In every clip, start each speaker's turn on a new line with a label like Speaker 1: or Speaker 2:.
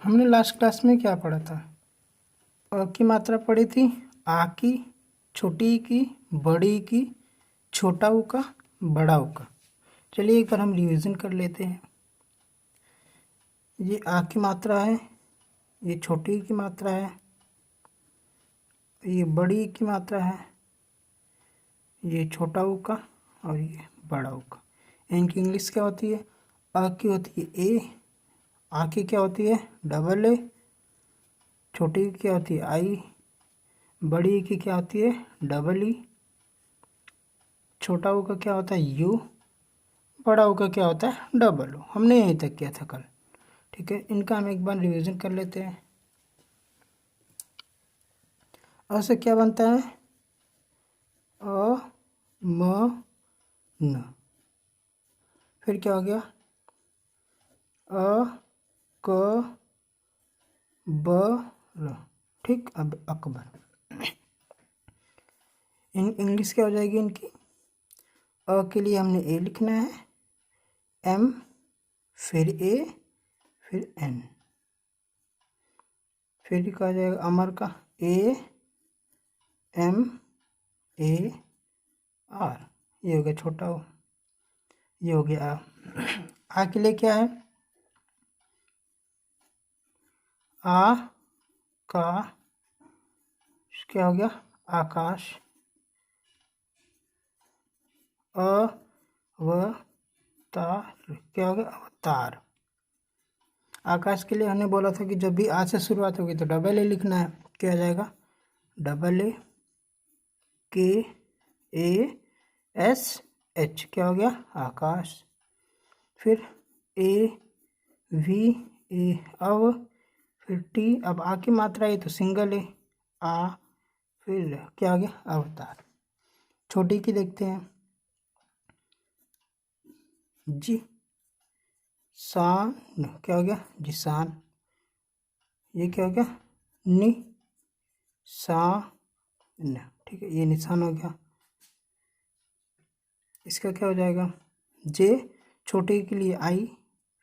Speaker 1: हमने last class में क्या पढ़ा था? अ की मात्रा पढ़ी थी, आ की, छोटी ई की, बड़ी ई की, छोटा ऊ का, बड़ा ऊ का। चलिए एक बार हम रिवीजन कर लेते हैं। ये आ की मात्रा है, ये छोटी ई की मात्रा है, ये बड़ी ई की मात्रा है, ये छोटा ऊ का और ये बड़ा ऊ का। इनकी इंग्लिश क्या होती है? अ की होती है ए, आ की क्या होती है? डबल ए, छोटी की क्या होती है? आई, बड़ी ई की क्या होती है? डबल ई, छोटा ऊ का क्या होता है? यू, बड़ा ऊ का क्या होता है? डबल ऊ। हमने यहीं तक किया था कल। ठीक है, इनका हम एक बार रिवीजन कर लेते हैं। अ से क्या बनता है? अ, म, न। फिर क्या हो गया? अ, क, ब, र। ठीक, अब अकबर। इंग्लिश क्या हो जाएगी इनकी? अ के लिए हमने ए लिखना है, एम, फिर ए, फिर एन। फिर क्या हो जाएगा? अमर का ए, एम, ए, आर। ये हो गया छोटा ओ, ये हो गया आ के लिए क्या है? आ का क्या हो गया? आकाश। अवतार क्या हो गया? अवतार। आकाश के लिए हमने बोला था कि जब भी आ से शुरुआत होगी तो डबल ए लिखना है। क्या आ जाएगा? डबल ए, के, ए, एस, एच। क्या हो गया? आकाश। फिर ए, वी, ए, अव, फिर टी। अब आ की मात्रा है तो सिंगल है, आ, फिर क्या आ गया? अवतार। छोटी की देखते हैं, जी, शान। क्या हो गया? जिसान। ये क्या हो गया? नि, सा, न। ठीक है, ये निशान हो गया। इसका क्या हो जाएगा? जे, छोटे के लिए आई,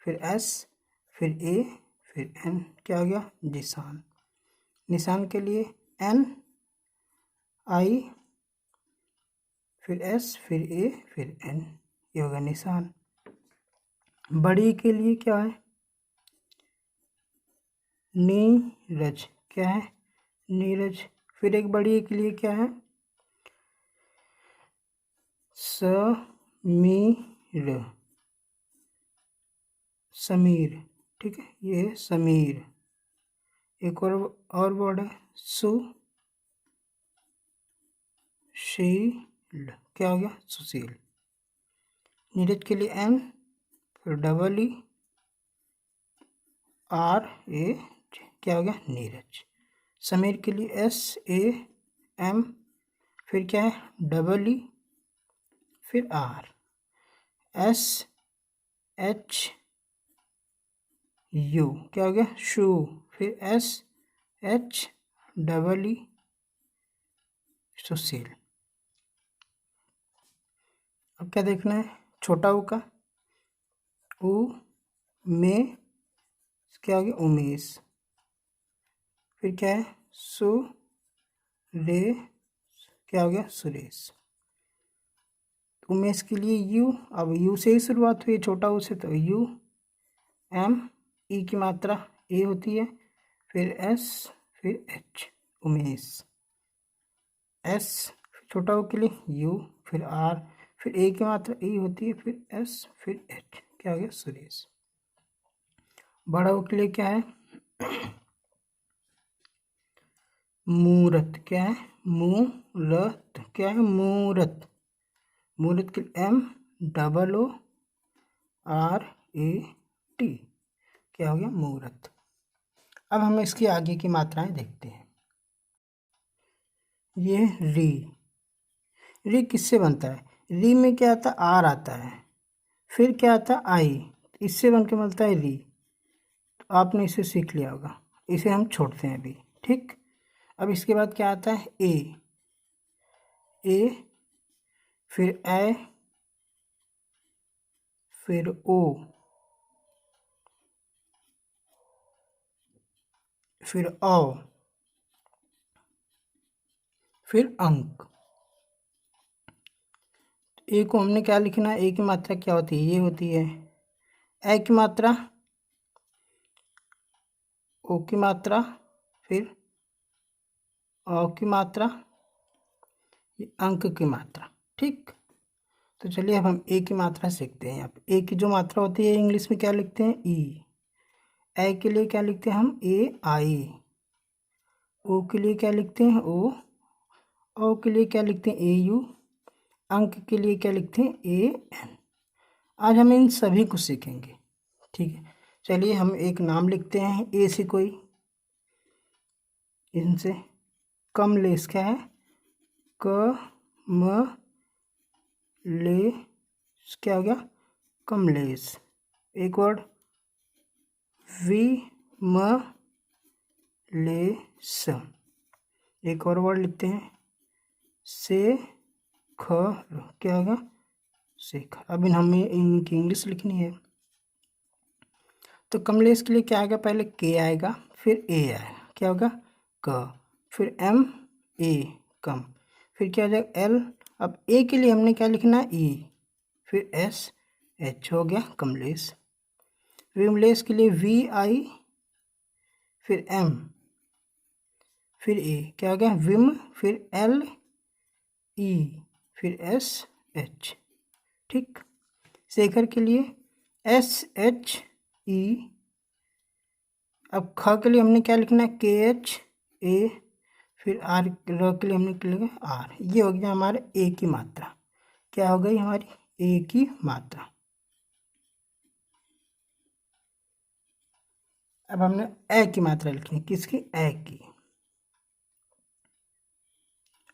Speaker 1: फिर एस, फिर ए, फिर एन। क्या हो गया? जिसान। निशान के लिए एन, आई, फिर एस, फिर ए, फिर एन। ये होगा निशान। बड़ी के लिए क्या है? नीरज। क्या है? नीरज। फिर एक बड़ी के लिए क्या है? समीर। समीर। ठीक है, ये है समीर। एक और वर्ड है सुशील। क्या हो गया? सुशील। नीरज के लिए एन, फिर डबल ई, आर, ए, क्या हो गया? नीरज। समीर के लिए एस, ए, एम, फिर क्या है? डबल ई, फिर आर, एस, एच, यू। क्या हो गया? शू। फिर एस, एच, डबल ई, सुशील। अब क्या देखना है? छोटा ऊ का ऊ, में, क्या हो गया? उमेश। फिर क्या है? सु, रे, क्या हो गया? सुरेश। उमेश के लिए यू। अब यू से ही शुरुआत हुई, छोटा ऊ से, तो यू, एम, ई की मात्रा ए होती है, फिर एस, फिर एच, उमेश। एस, छोटा ऊ के लिए यू, फिर आर, फिर ए की मात्रा ई होती है, फिर एस, फिर एच। क्या हो गया? सुरेश। बड़ा ऊ के लिए क्या है? मूरत। क्या है? मूरत। क्या है? मूरत। मूरत के M, double O, R, A, T. क्या हो गया? मूरत। अब हम इसकी आगे की मात्राएं देखते हैं। ये री। री किससे बनता है? री में क्या आता है? आर आता है, फिर क्या आता है? आई। इससे बन के बनता है री। तो आपने इसे सीख लिया होगा, इसे हम छोड़ते हैं अभी। ठीक, अब इसके बाद क्या आता है? ए, ए, फिर ए, फिर ओ, फिर औ, फिर अंक। ए को हमने क्या लिखना है, ए की मात्रा क्या होती है, ये होती है। ए की मात्रा, ओ की मात्रा, फिर औ की मात्रा, अंक की मात्रा। ठीक, तो चलिए अब हम ए की मात्रा सीखते हैं। यहाँ पे ए की जो मात्रा होती है इंग्लिश में क्या लिखते हैं, ई। ए के लिए क्या लिखते हैं हम, ए आई। ओ के लिए क्या लिखते हैं, ओ के लिए क्या लिखते हैं, ए यू। अंक के लिए क्या लिखते हैं, ए एन। आज हम इन सभी को सीखेंगे। ठीक है, चलिए हम एक नाम लिखते हैं ए से कोई, इनसे कमलेश क्या है, क म ले, क्या हो गया, कमलेश। एक वर्ड वी म ले स। एक और वर्ड लिखते हैं से ख, क्या होगा, शेखर। अब हमें इनकी इंग्लिश लिखनी है। तो कमलेश के लिए क्या आएगा, पहले के आएगा, फिर ए आएगा, क्या होगा, क, फिर एम ए कम, फिर क्या आ जाएगा, एल। अब ए के लिए हमने क्या लिखना है, ई, फिर एस एच, हो गया कमलेश। विमलेश के लिए वी आई, फिर एम, फिर ए, क्या हो गया, विम, फिर एल ई, फिर एस एच। ठीक, शेखर के लिए एस एच ई। अब ख के लिए हमने क्या लिखना है, के एच ए, फिर आर, र के लिए हमने क्या लिखा, आर। ये हो गया हमारे ए की मात्रा। क्या हो गई हमारी, ए की मात्रा। अब हमने ए की मात्रा लिखनी, किसकी, ए की,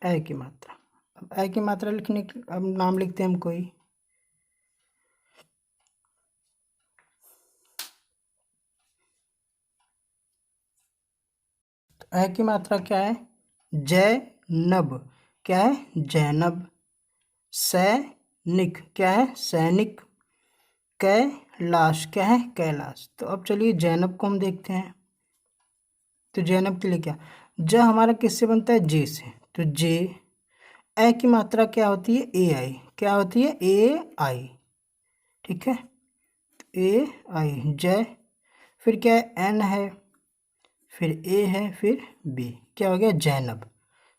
Speaker 1: ए की मात्रा। अब ए की मात्रा लिखने की, अब नाम लिखते हैं हम कोई। तो ए की मात्रा क्या है, जैनब, क्या है, जैनब। सैनिक, क्या है, सैनिक। कैलाश, क्या है, कैलाश। तो अब चलिए जैनब को हम देखते हैं। तो जैनब के लिए क्या, ज हमारा किससे बनता है, जे से, तो जे। ए की मात्रा क्या होती है, ए आई, क्या होती है, ए आई। ठीक है, ए आई, जय। फिर क्या है, एन है, फिर ए है, फिर बी, क्या हो गया, जैनब।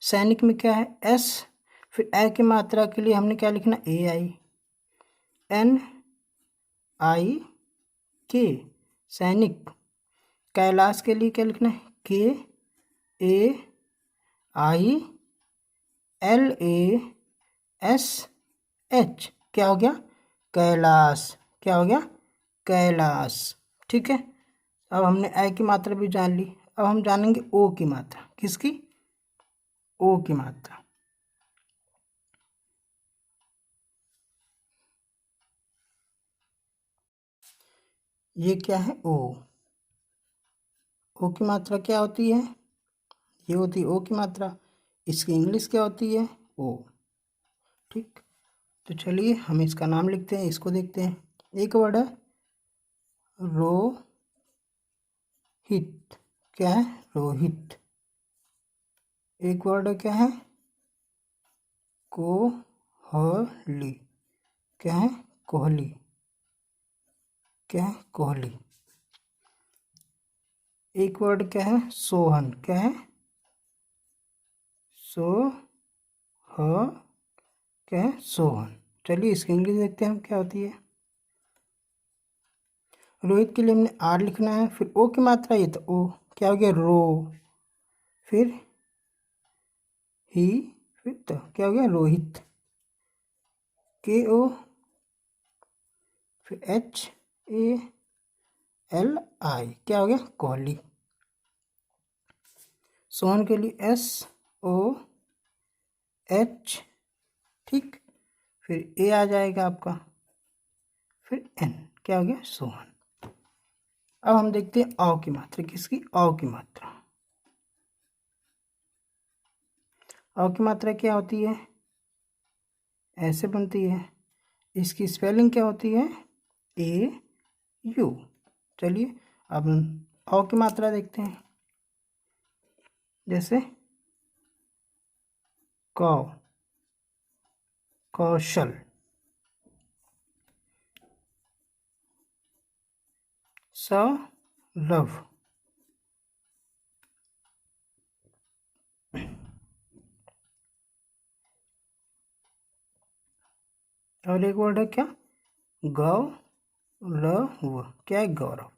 Speaker 1: सैनिक में क्या है, एस, फिर ए की मात्रा के लिए हमने क्या लिखना, ए आई, एन आई के, सैनिक। कैलाश के लिए क्या लिखना है, K A I L A S H, क्या हो गया, कैलाश। क्या हो गया, कैलाश। ठीक है, अब हमने ए की मात्रा भी जान ली। अब हम जानेंगे ओ की मात्रा, किसकी, ओ की मात्रा। ये क्या है, ओ। ओ की मात्रा क्या होती है, ये होती है ओ की मात्रा। इसकी इंग्लिश क्या होती है, ओ। ठीक, तो चलिए हम इसका नाम लिखते हैं, इसको देखते हैं। एक वर्ड है रोहित, क्या है, रोहित। एक वर्ड है, क्या है, कोहली, क्या है, कोहली, क्या है, कोहली। एक वर्ड क्या है, सोहन, क्या है, क्या है, सोहन। चलिए इसकी इंग्लिश देखते हैं हम क्या होती है। रोहित के लिए हमने आर लिखना है, फिर ओ की मात्रा, ये तो ओ, क्या हो गया, रो, फिर ही, फिर तो क्या हो गया, रोहित। के ओ, फिर एच ए एल आई, क्या हो गया, कोहली। सोहन के लिए एस ओ एच, ठीक, फिर ए आ जाएगा आपका, फिर एन, क्या हो गया, सोहन। अब हम देखते हैं औ की मात्रा, किसकी, औ की मात्रा। औ की मात्रा क्या होती है, ऐसे बनती है। इसकी स्पेलिंग क्या होती है, ए यू। चलिए अब हम औ की मात्रा देखते हैं। जैसे कौ, कौशल, सौरभ, और एक वर्ड है क्या, गौरव। क्या है, गौरव।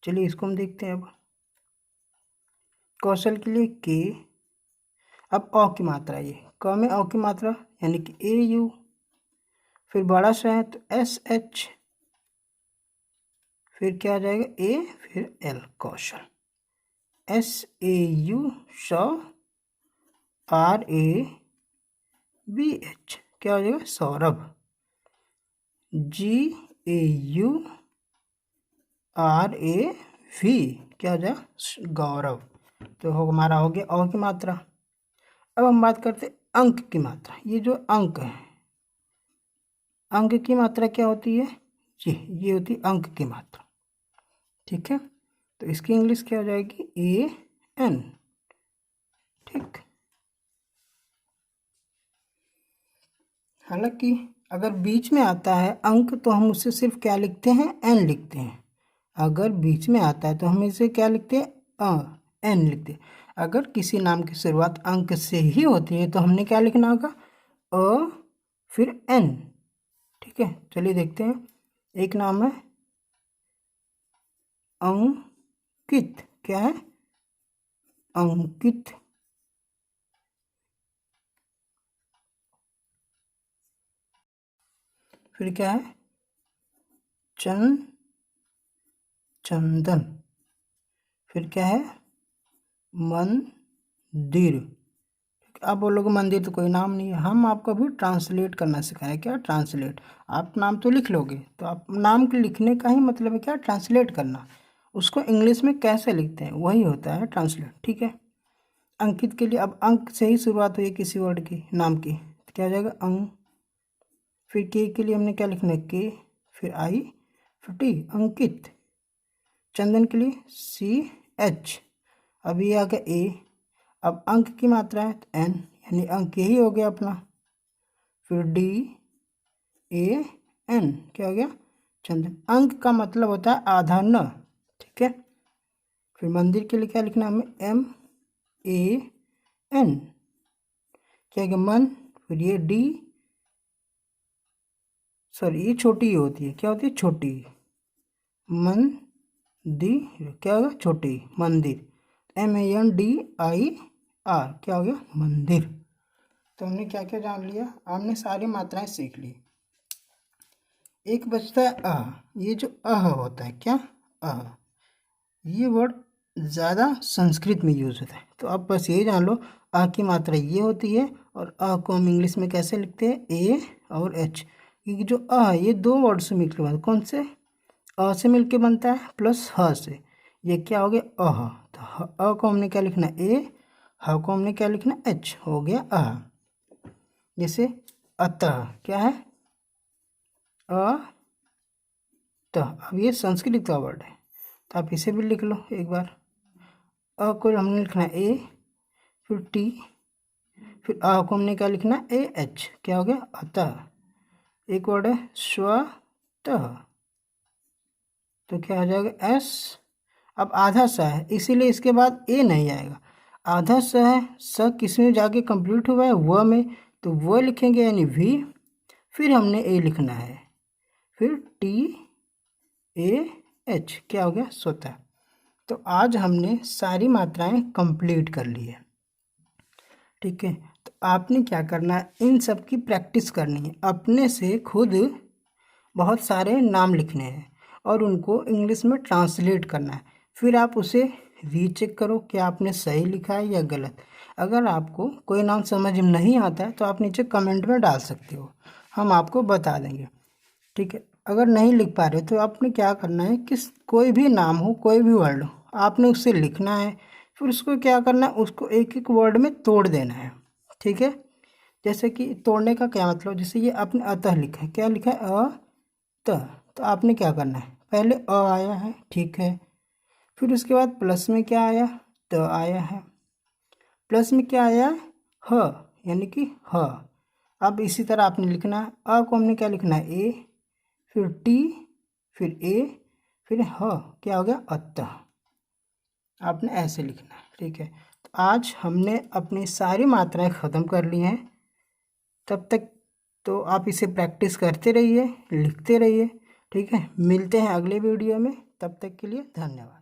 Speaker 1: चलिए इसको हम देखते हैं। अब कौशल के लिए के, अब अ की मात्रा, ये क में अ की मात्रा यानी कि ए यू, फिर बड़ा सा है तो एस एच, फिर क्या आ जाएगा ए, फिर L, Kaushal, S A you, सौ, आर ए बी एच, क्या हो जाएगा सौरभ, जी ए यू आर ए वी, क्या हो जाएगा गौरव। तो हमारा हो गया अ की मात्रा। अब हम बात करते हैं अंक की मात्रा। ये जो अंक है, अंक की मात्रा क्या होती है, ये होती है अंक की मात्रा। ठीक है, तो इसकी इंग्लिश क्या हो जाएगी, ए एन। ठीक, हालांकि अगर बीच में आता है अंक तो हम उसे सिर्फ क्या लिखते हैं, एन लिखते हैं। अगर बीच में आता है तो हम इसे क्या लिखते हैं, एन लिखते हैं। अगर किसी नाम की शुरुआत अंक से ही होती है तो हमने क्या लिखना होगा, अ फिर एन। ठीक है, चलिए देखते हैं। एक नाम है अंकित, क्या है, अंकित। फिर क्या है, चंदन। फिर क्या है, मंदिर। आप बोलोगे मंदिर तो कोई नाम नहीं है, हम आपको भी ट्रांसलेट करना सिखाएं। क्या ट्रांसलेट, आप नाम तो लिख लोगे, तो आप नाम के लिखने का ही मतलब है क्या, ट्रांसलेट करना। उसको इंग्लिश में कैसे लिखते हैं वही होता है ट्रांसलेट। ठीक है, अंकित के लिए अब अंक से ही शुरुआत हुई किसी वर्ड की, नाम की, तो क्या हो जाएगा अंक। फिर के लिए हमने क्या लिखना है, के, फिर आई, फिर टी, अंकित। चंदन के लिए सी एच, अब ये आ गया ए। अब अंक की मात्रा है तो एन, यानी अंक यही हो गया अपना। फिर डी ए एन, क्या हो गया चंदन। अंक का मतलब होता है आधा न। ठीक है, फिर मंदिर के लिए क्या लिखना है हमें, एम ए एन, क्या हो गया मन। फिर ये डी, सॉरी ये छोटी होती है, क्या होती है छोटी, मंदिर, क्या होगा छोटी मंदिर, MANDIR, क्या हो गया मंदिर। तो हमने क्या क्या जान लिया, हमने सारी मात्राएं सीख ली। एक बचता है अ। ये जो अह होता है, क्या अह, ये वर्ड ज़्यादा संस्कृत में यूज होता है। तो आप बस ये जान लो, अ की मात्रा ये होती है, और अ को हम इंग्लिश में कैसे लिखते हैं, ए और एच। क्योंकि जो अ है ये दो वर्ड से मिलकर बनता है, कौन से, अ से मिलके बनता है प्लस ह से, ये क्या हो गया अह। तो अ को हमने क्या लिखना है, ए, ह को हमने क्या लिखना, एच, हो गया अह। जैसे अतः, क्या है अतः, अब ये संस्कृत का वर्ड है, तो आप इसे भी लिख लो एक बार। अ को हमने लिखना है ए, फिर टी, फिर अ को हमने क्या लिखना है, ए एच, क्या हो गया अतः। एक वर्ड है स्वतः, तो क्या हो जाएगा एस। अब आधा स है इसीलिए इसके बाद ए नहीं आएगा, आधा स है, स किस में जाके कंप्लीट हुआ है, व में, तो वो लिखेंगे यानी वी, फिर हमने ए लिखना है, फिर टी ए एच, क्या हो गया स्वतः। तो आज हमने सारी मात्राएं कंप्लीट कर ली है। ठीक है, तो आपने क्या करना है, इन सब की प्रैक्टिस करनी है, अपने से खुद बहुत सारे नाम लिखने हैं और उनको इंग्लिश में ट्रांसलेट करना है। फिर आप उसे रीचेक करो कि आपने सही लिखा है या गलत। अगर आपको कोई नाम समझ में नहीं आता है तो आप नीचे कमेंट में डाल सकते हो, हम आपको बता देंगे। ठीक है, अगर नहीं लिख पा रहे तो आपने क्या करना है, किस कोई भी नाम हो, कोई भी वर्ड हो, आपने उससे लिखना है, फिर उसको क्या करना है, उसको एक एक वर्ड में तोड़ देना है। ठीक है, जैसे कि तोड़ने का क्या मतलब, जैसे ये आपने अतः लिखा है, क्या लिखा है तो आपने क्या करना है, पहले अ आया है, ठीक है, फिर उसके बाद प्लस में क्या आया, त आया है, प्लस में क्या आया, ह, यानी कि ह। अब इसी तरह आपने लिखना है, अ को हमने क्या लिखना है, ए, फिर टी, फिर ए, फिर ह, क्या हो गया, अतः। आपने ऐसे लिखना है, ठीक है। तो आज हमने अपनी सारी मात्राएं ख़त्म कर ली हैं। तब तक तो आप इसे प्रैक्टिस करते रहिए, लिखते रहिए, ठीक है। मिलते हैं अगले वीडियो में, तब तक के लिए धन्यवाद।